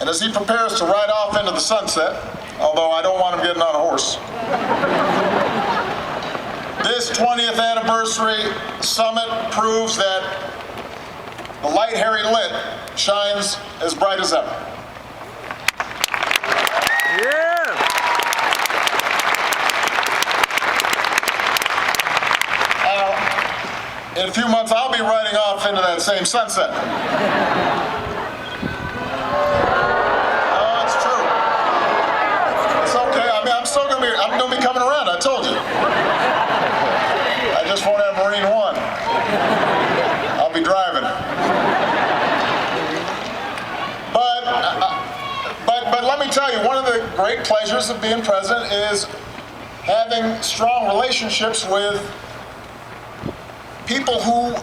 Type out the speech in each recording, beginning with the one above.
And as he prepares to ride off into the sunset, although I don't want him getting on a horse, this 20th anniversary summit proves that the light Harry lit shines as bright as ever. Yeah! In a few months, I'll be riding off into that same sunset. Oh, it's true. It's okay. I mean, I'm gonna be coming around. I told you. I just won't have Marine One. I'll be driving. But let me tell you, one of the great pleasures of being president is having strong relationships with people who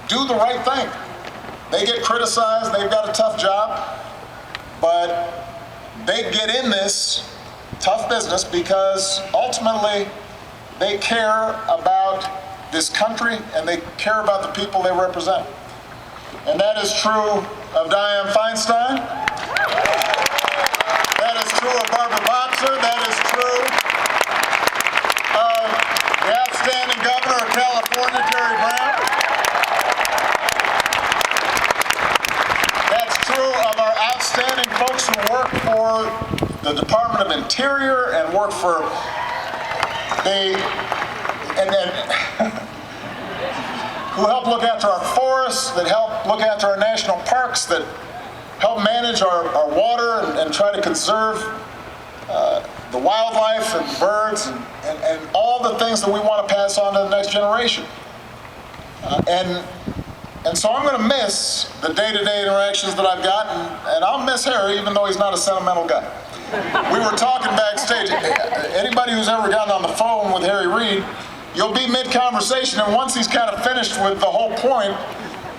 do the right thing. They get criticized, they've got a tough job, but they get in this tough business because ultimately they care about this country and they care about the people they represent. And that is true of Dianne Feinstein. That is true of Barbara Boxer. That is true of the outstanding governor of California, Dory. That's true of our outstanding folks who work for the Department of Interior and work for who help look after our forests, that help look after our national parks, that help manage our water and try to conserve the wildlife and birds and all the things that we want to pass on to the next generation. And so I'm going to miss the day-to-day interactions that I've got, and I'll miss Harry, even though he's not a sentimental guy. We were talking backstage. Anybody who's ever gotten on the phone with Harry Reid, you'll be mid-conversation, and once he's kind of finished with the whole point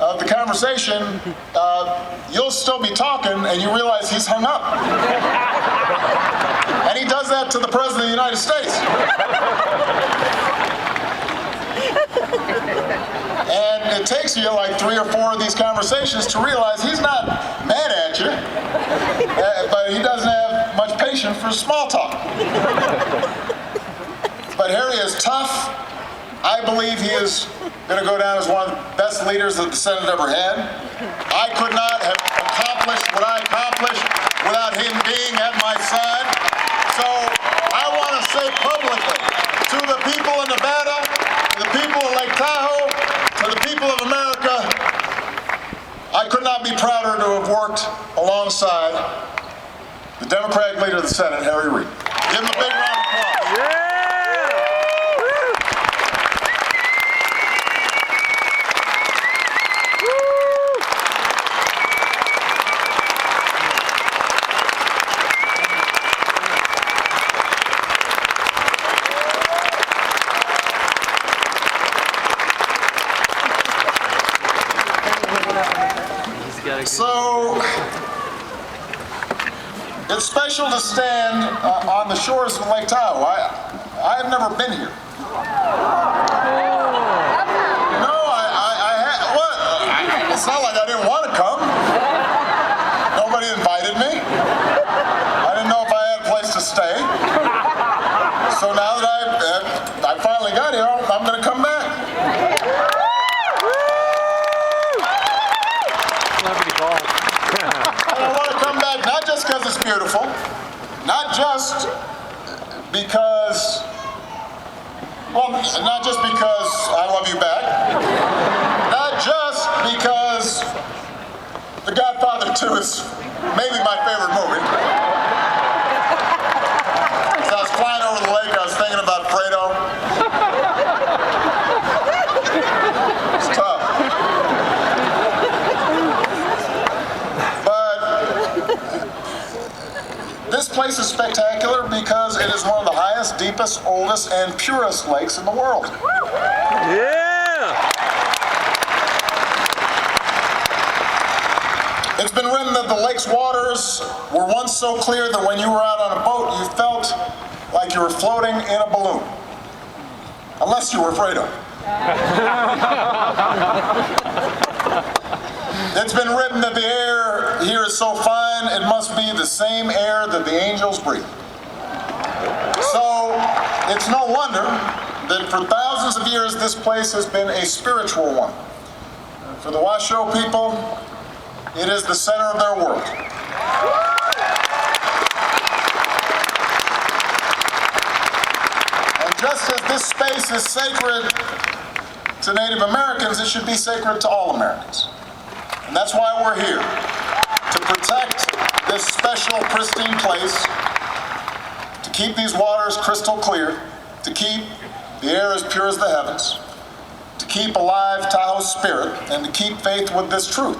of the conversation, you'll still be talking, and you realize he's hung up. And he does that to the President of the United States. And it takes you like 3 or 4 of these conversations to realize he's not mad at you, but he doesn't have much patience for small talk. But Harry is tough. I believe he is going to go down as one of the best leaders that the Senate ever had. I could not have accomplished what I accomplished without him being at my side. So I want to say publicly to the people of Nevada, to the people of Lake Tahoe, to the people of America, I could not be prouder to have worked alongside the Democratic leader of the Senate, Harry Reid. Give him a big round of applause. Yeah! So, it's special to stand on the shores of Lake Tahoe. I have never been here. No, what? It's not like I didn't want to come. Nobody invited me. I didn't know if I had a place to stay. So now that I finally got here, I'm going to come back. I want to come back not just because it's beautiful, not just because I love you back, not just because The Godfather 2 is maybe my favorite movie. As I was flying over the lake, I was thinking about Fredo. It's tough. This place is spectacular because it is one of the highest, deepest, oldest, and purest lakes in the world. Yeah! It's been written that the lake's waters were once so clear that when you were out on a boat, you felt like you were floating in a balloon. Unless you were Fredo. It's been written that the air here is so fine, it must be the same air that the angels breathe. So it's no wonder that for thousands of years this place has been a spiritual one. For the Washoe people, it is the center of their world. And just as this space is sacred to Native Americans, it should be sacred to all Americans. And that's why we're here, to protect this special, pristine place, to keep these waters crystal clear, to keep the air as pure as the heavens, to keep alive Tahoe's spirit, and to keep faith with this truth,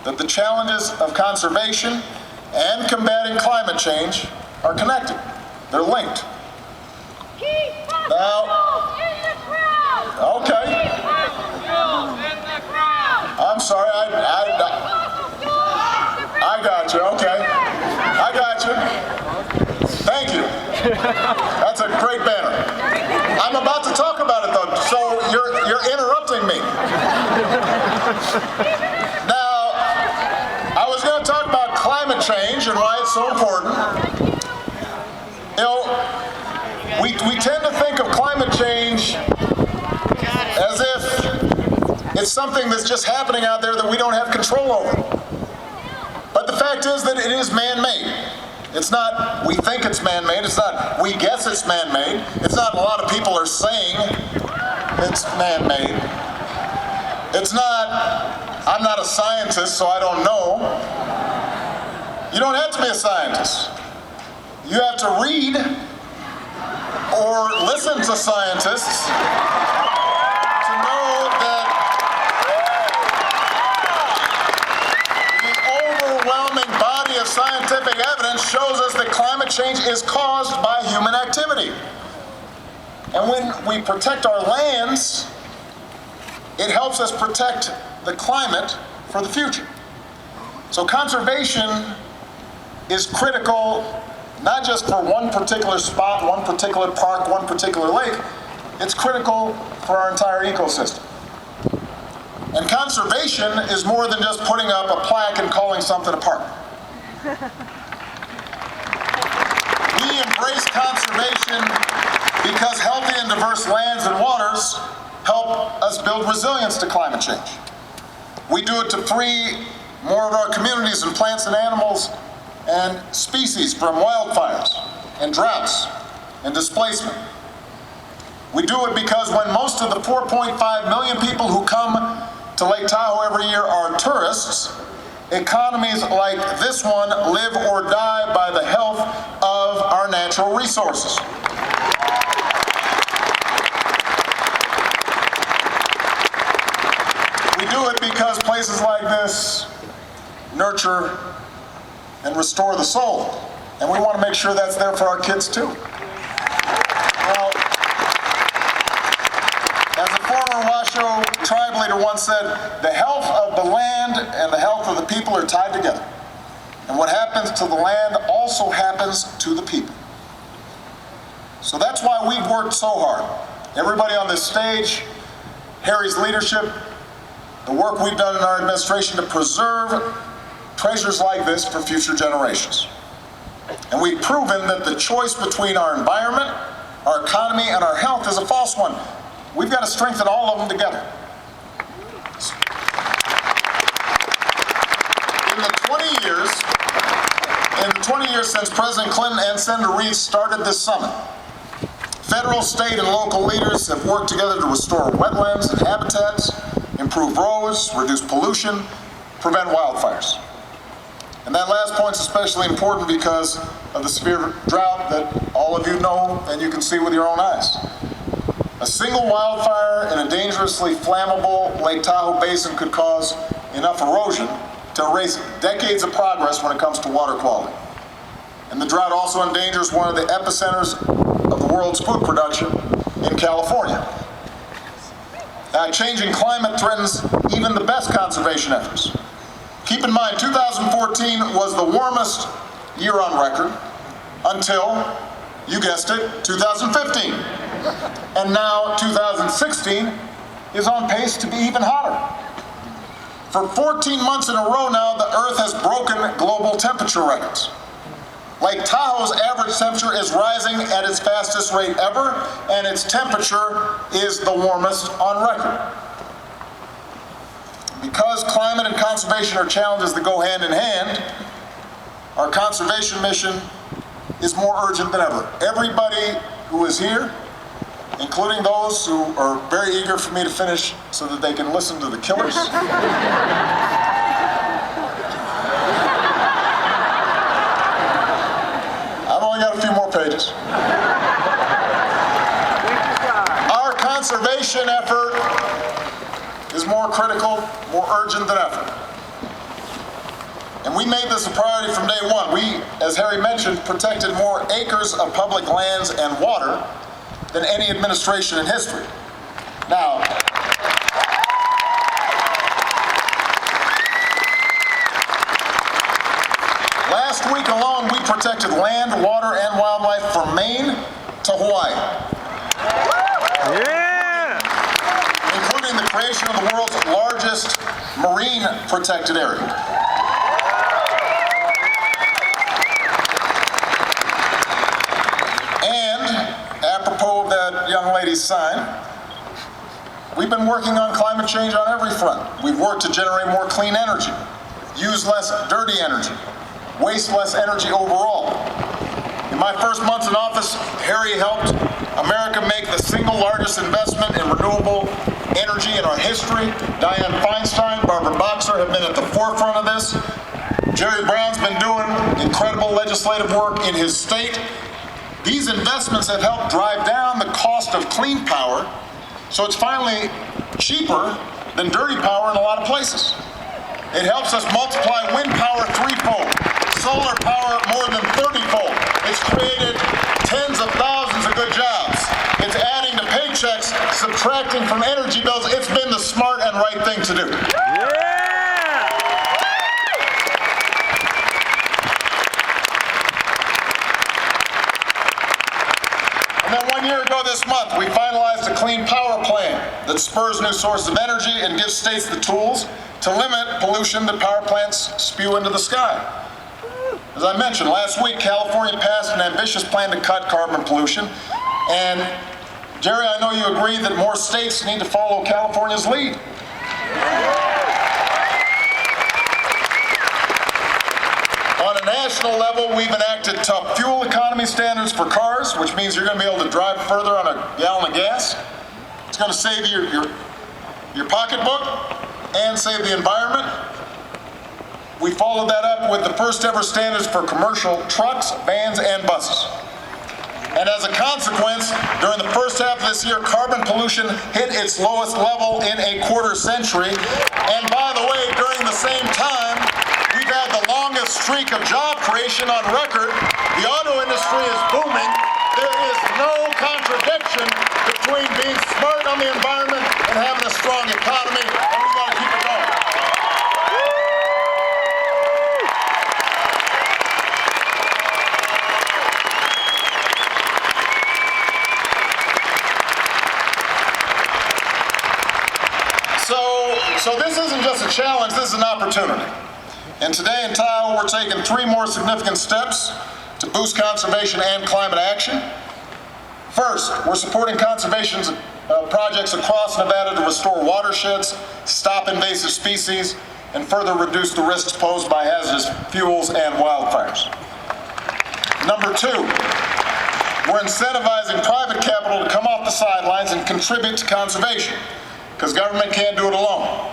that the challenges of conservation and combating climate change are connected. They're linked. Now, okay. I'm sorry, I got you, okay. I got you. Thank you. That's a great banner. I'm about to talk about it though, so you're interrupting me. Now, I was going to talk about climate change and why it's so important. You know, we tend to think of climate change as if it's something that's just happening out there that we don't have control over. But the fact is that it is man-made. It's not we think it's man-made, it's not we guess it's man-made, it's not a lot of people are saying it's man-made. It's not, I'm not a scientist, so I don't know. You don't have to be a scientist. You have to read or listen to scientists to know that the overwhelming body of scientific evidence shows us that climate change is caused by human activity. And when we protect our lands, it helps us protect the climate for the future. So conservation is critical, not just for one particular spot, one particular park, one particular lake. It's critical for our entire ecosystem. And conservation is more than just putting up a plaque and calling something a park. We embrace conservation because healthy and diverse lands and waters help us build resilience to climate change. We do it to free more of our communities and plants and animals and species from wildfires and droughts and displacement. We do it because when most of the 4.5 million people who come to Lake Tahoe every year are tourists, economies like this one live or die by the health of our natural resources. We do it because places like this nurture and restore the soul. And we want to make sure that's there for our kids too. Well, as a former Washoe tribe leader once said, the health of the land and the health of the people are tied together. And what happens to the land also happens to the people. So that's why we've worked so hard. Everybody on this stage, Harry's leadership, the work we've done in our administration to preserve treasures like this for future generations. And we've proven that the choice between our environment, our economy, and our health is a false one. We've got to strengthen all of them together. In the 20 years since President Clinton and Senator Reid started this summit, federal, state, and local leaders have worked together to restore wetlands and habitats, improve roads, reduce pollution, prevent wildfires. And that last point is especially important because of the severe drought that all of you know and you can see with your own eyes. A single wildfire in a dangerously flammable Lake Tahoe basin could cause enough erosion to erase decades of progress when it comes to water quality. And the drought also endangers one of the epicenters of the world's food production in California. Changing climate threatens even the best conservation efforts. Keep in mind, 2014 was the warmest year on record until, you guessed it, 2015. And now 2016 is on pace to be even hotter. For 14 months in a row now, the Earth has broken global temperature records. Lake Tahoe's average temperature is rising at its fastest rate ever, and its temperature is the warmest on record. Because climate and conservation are challenges that go hand in hand, our conservation mission is more urgent than ever. Everybody who is here, including those who are very eager for me to finish so that they can listen to the Killers. I've only got a few more pages. Our conservation effort is more critical, more urgent than ever. And we made this a priority from day one. We, as Harry mentioned, protected more acres of public lands and water than any administration in history. Now, last week alone, we protected land, water, and wildlife from Maine to Hawaii. Yeah! Including the creation of the world's largest marine protected area. Apropos of that young lady's sign, we've been working on climate change on every front. We've worked to generate more clean energy, use less dirty energy, waste less energy overall. In my first month in office, Harry helped America make the single largest investment in renewable energy in our history. Dianne Feinstein, Barbara Boxer have been at the forefront of this. Jerry Brown's been doing incredible legislative work in his state. These investments have helped drive down the cost of clean power, so it's finally cheaper than dirty power in a lot of places. It helps us multiply wind power threefold, solar power more than 30-fold. It's created tens of thousands of good jobs. It's adding to paychecks, subtracting from energy bills. It's been the smart and right thing to do. Yeah! And then 1 year ago this month, we finalized a clean power plan that spurs new sources of energy and gives states the tools to limit pollution that power plants spew into the sky. As I mentioned, last week, California passed an ambitious plan to cut carbon pollution. And Jerry, I know you agree that more states need to follow California's lead. On a national level, we've enacted tough fuel economy standards for cars, which means you're going to be able to drive further on a gallon of gas. It's going to save your pocketbook and save the environment. We followed that up with the first ever standards for commercial trucks, vans, and buses. And as a consequence, during the first half of this year, carbon pollution hit its lowest level in a quarter century. And by the way, during the same time, we've had the longest streak of job creation on record. The auto industry is booming. There is no contradiction between being smart on the environment and having a strong economy, and we've got to keep it going. So this isn't just a challenge, this is an opportunity. And today in Tahoe, we're taking 3 more significant steps to boost conservation and climate action. First, we're supporting conservation projects across Nevada to restore watersheds, stop invasive species, and further reduce the risks posed by hazardous fuels and wildfires. Number 2, we're incentivizing private capital to come off the sidelines and contribute to conservation, because government can't do it alone.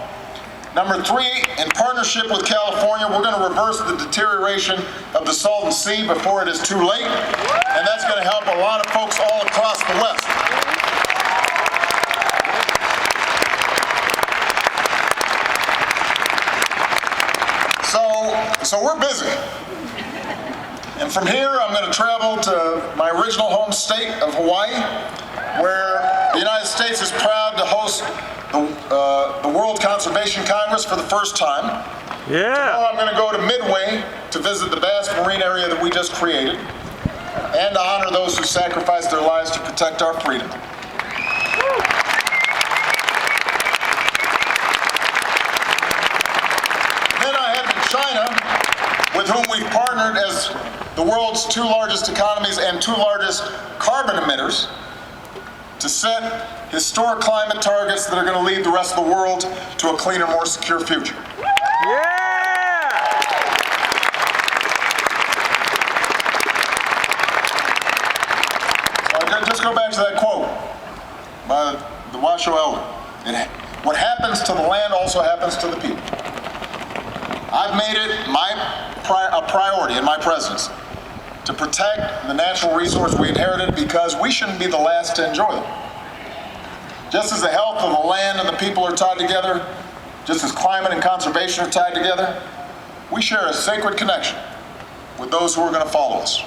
Number 3, in partnership with California, we're going to reverse the deterioration of the Salton Sea before it is too late, and that's going to help a lot of folks all across the West. So we're busy. And from here, I'm going to travel to my original home state of Hawaii, where the United States is proud to host the World Conservation Congress for the first time. Yeah. Tomorrow I'm going to go to Midway to visit the vast marine area that we just created and to honor those who sacrificed their lives to protect our freedom. with whom we've partnered as the world's 2 largest economies and 2 largest carbon emitters to set historic climate targets that are going to lead the rest of the world to a cleaner, more secure future. Yeah! Just go back to that quote by the Washoe elder. What happens to the land also happens to the people. I've made it a priority in my presidency to protect the natural resource we inherited because we shouldn't be the last to enjoy them. Just as the health of the land and the people are tied together, just as climate and conservation are tied together, we share a sacred connection with those who are going to follow us.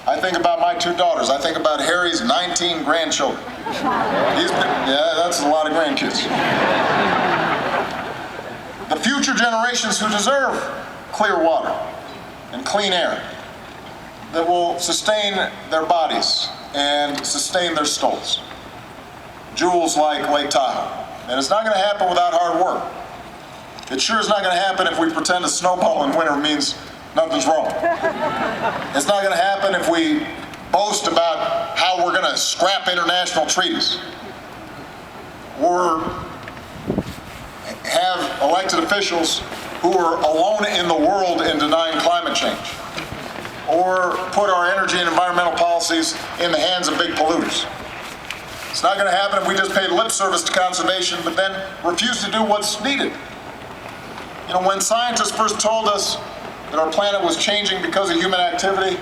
I think about my 2 daughters. I think about Harry's 19 grandchildren. That's a lot of grandkids. The future generations who deserve clear water and clean air that will sustain their bodies and sustain their souls. Jewels like Lake Tahoe. And it's not going to happen without hard work. It sure is not going to happen if we pretend a snowball in winter means nothing's wrong. It's not going to happen if we boast about how we're going to scrap international treaties or have elected officials who are alone in the world in denying climate change or put our energy and environmental policies in the hands of big polluters. It's not going to happen if we just pay lip service to conservation but then refuse to do what's needed. You know, when scientists first told us that our planet was changing because of human activity,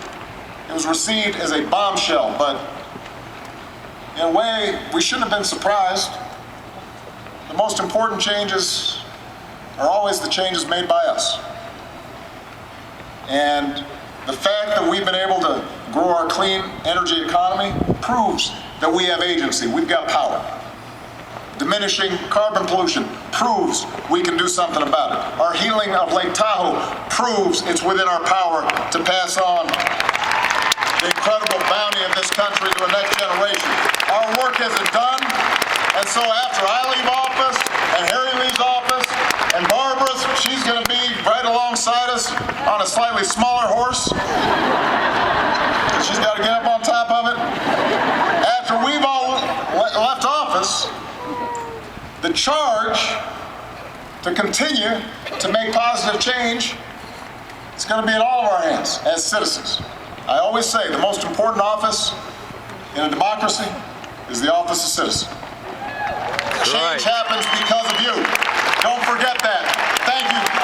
it was received as a bombshell, but in a way, we shouldn't have been surprised. The most important changes are always the changes made by us. And the fact that we've been able to grow our clean energy economy proves that we have agency, we've got power. Diminishing carbon pollution proves we can do something about it. Our healing of Lake Tahoe proves it's within our power to pass on the incredible bounty of this country to a next generation. Our work isn't done, and so after I leave office, and Harry leaves office, and Barbara's, she's going to be right alongside us on a slightly smaller horse. She's got to get up on top of it. After we've all left office, the charge to continue to make positive change is going to be in all of our hands as citizens. I always say the most important office in a democracy is the office of citizen. Change happens because of you. Don't forget that. Thank you.